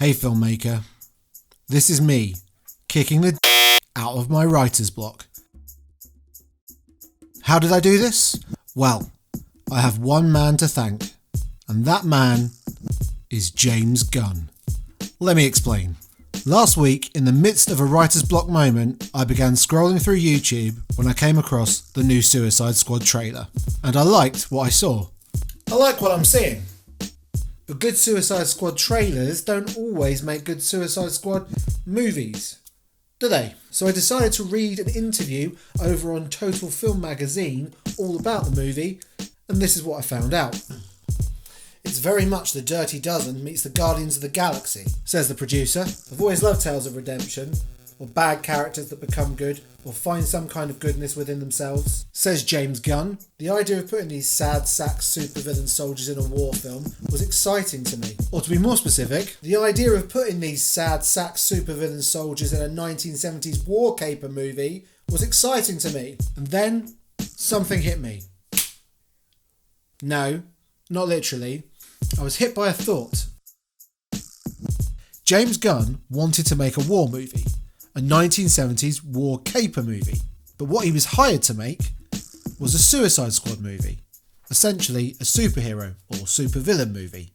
Hey filmmaker, this is me, kicking the out of my writer's block. How did I do this? Well, I have one man to thank, and that man is James Gunn. Let me explain. Last week, in the midst of a writer's block moment, I began scrolling through YouTube when I came across the new Suicide Squad trailer, and I liked what I saw. I like what I'm seeing. But good Suicide Squad trailers don't always make good Suicide Squad movies, do they? So I decided to read an interview over on Total Film magazine all about the movie, and this is what I found out. It's very much the Dirty Dozen meets the Guardians of the Galaxy, says the producer. I've always loved tales of redemption, or bad characters that become good, or find some kind of goodness within themselves, says James Gunn. The idea of putting these sad sack supervillain soldiers in a war film was exciting to me. Or to be more specific, the idea of putting these sad sack supervillain soldiers in a 1970s war caper movie was exciting to me. And then something hit me. No, not literally. I was hit by a thought. James Gunn wanted to make a war movie, a 1970s war caper movie, but what he was hired to make was a Suicide Squad movie, essentially a superhero or supervillain movie.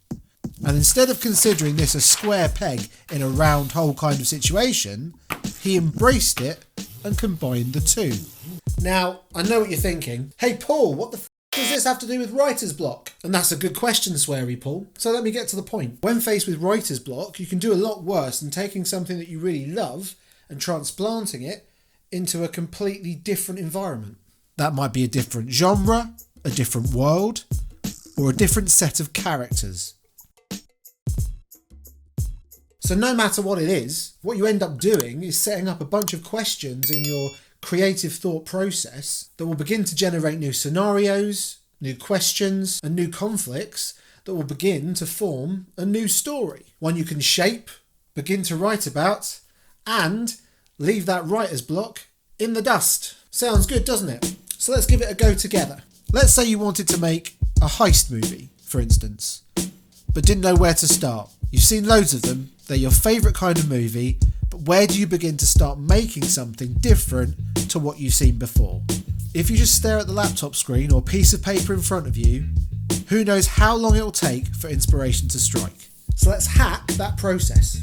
And instead of considering this a square peg in a round hole kind of situation, he embraced it and combined the two. Now, I know what you're thinking. Hey Paul, what the does this have to do with writer's block? And that's a good question, sweary Paul. So let me get to the point. When faced with writer's block, you can do a lot worse than taking something that you really love and transplanting it into a completely different environment. That might be a different genre, a different world, or a different set of characters. So no matter what it is, what you end up doing is setting up a bunch of questions in your creative thought process that will begin to generate new scenarios, new questions, and new conflicts that will begin to form a new story. One you can shape, begin to write about, and leave that writer's block in the dust. Sounds good, doesn't it? So let's give it a go together. Let's say you wanted to make a heist movie, for instance, but didn't know where to start. You've seen loads of them, they're your favourite kind of movie, but where do you begin to start making something different to what you've seen before? If you just stare at the laptop screen or piece of paper in front of you, who knows how long it'll take for inspiration to strike. So let's hack that process.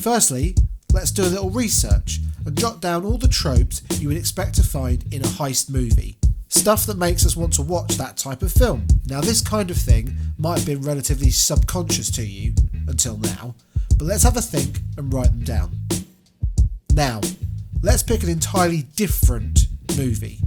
Firstly, let's do a little research and jot down all the tropes you would expect to find in a heist movie. Stuff that makes us want to watch that type of film. Now this kind of thing might have been relatively subconscious to you until now, but let's have a think and write them down. Now, let's pick an entirely different movie.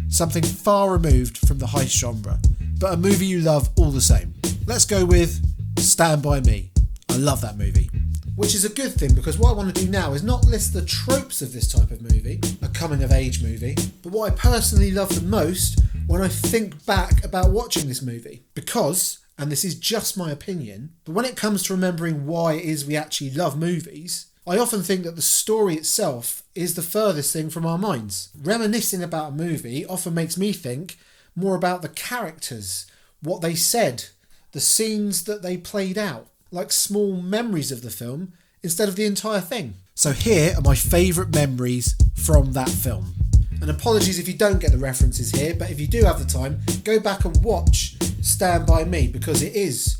Something far removed from the heist genre, but a movie you love all the same. Let's go with Stand By Me. I love that movie. Which is a good thing, because what I want to do now is not list the tropes of this type of movie, a coming of age movie, but what I personally love the most when I think back about watching this movie. Because, and this is just my opinion, but when it comes to remembering why it is we actually love movies, I often think that the story itself is the furthest thing from our minds. Reminiscing about a movie often makes me think more about the characters, what they said, the scenes that they played out, like small memories of the film instead of the entire thing. So here are my favourite memories from that film. And apologies if you don't get the references here, but if you do have the time, go back and watch Stand By Me, because it is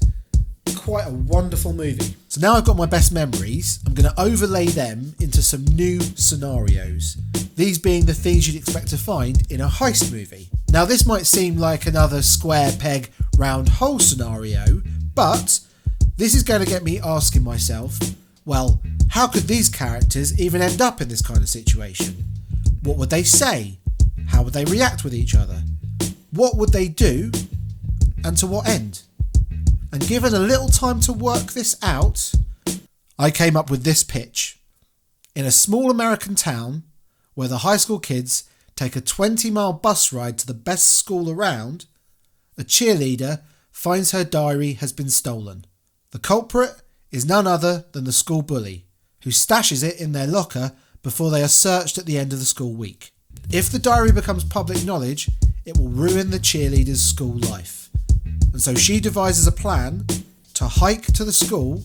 quite a wonderful movie. So now I've got my best memories, I'm going to overlay them into some new scenarios. These being the things you'd expect to find in a heist movie. Now this might seem like another square peg round hole scenario, but this is going to get me asking myself, well, how could these characters even end up in this kind of situation? What would they say? How would they react with each other? What would they do? And to what end? And given a little time to work this out, I came up with this pitch. In a small American town where the high school kids take a 20-mile bus ride to the best school around, a cheerleader finds her diary has been stolen. The culprit is none other than the school bully, who stashes it in their locker before they are searched at the end of the school week. If the diary becomes public knowledge, it will ruin the cheerleader's school life. And so she devises a plan to hike to the school,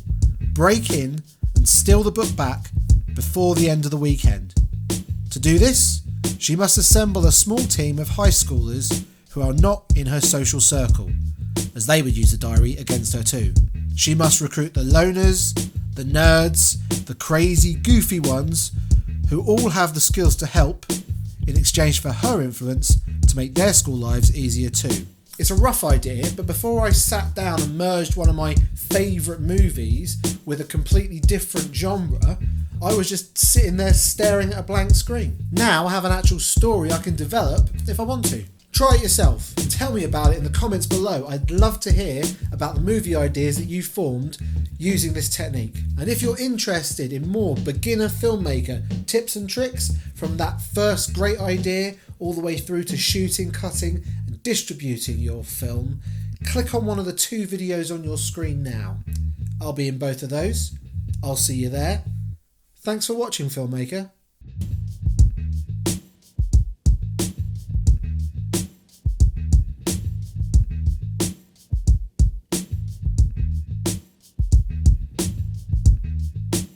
break in and steal the book back before the end of the weekend. To do this, she must assemble a small team of high schoolers who are not in her social circle, as they would use the diary against her too. She must recruit the loners, the nerds, the crazy, goofy ones, who all have the skills to help in exchange for her influence to make their school lives easier too. It's a rough idea, but before I sat down and merged one of my favourite movies with a completely different genre, I was just sitting there staring at a blank screen. Now I have an actual story I can develop if I want to. Try it yourself and tell me about it in the comments below. I'd love to hear about the movie ideas that you formed using this technique. And if you're interested in more beginner filmmaker tips and tricks from that first great idea all the way through to shooting, cutting and distributing your film, click on one of the 2 videos on your screen now. I'll be in both of those. I'll see you there. Thanks for watching, filmmaker.